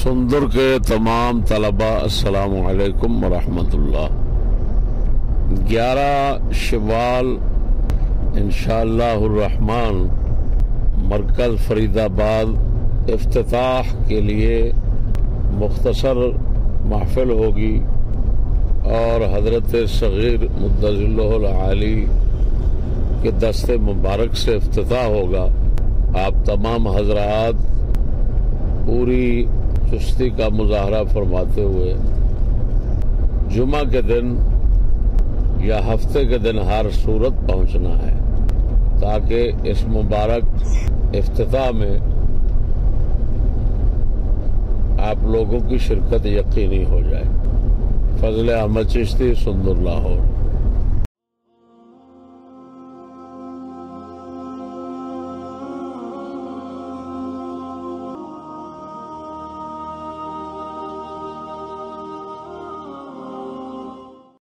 سندر کے تمام طلبہ السلام علیکم ورحمۃ اللہ۔ 11 شوال انشاءاللہ الرحمن مرکز فرید آباد افتتاح کے لیے مختصر محفل ہوگی اور حضرت صغیر مدظ اللہ العالی کے دست مبارک سے افتتاح ہوگا۔ آپ تمام حضرات پوری چستی کا مظاہرہ فرماتے ہوئے جمعہ کے دن یا ہفتے کے دن ہر صورت پہنچنا ہے تاکہ اس مبارک افتتاح میں آپ لوگوں کی شرکت یقینی ہو جائے۔ فضل احمد چشتی، سندر، لاہور۔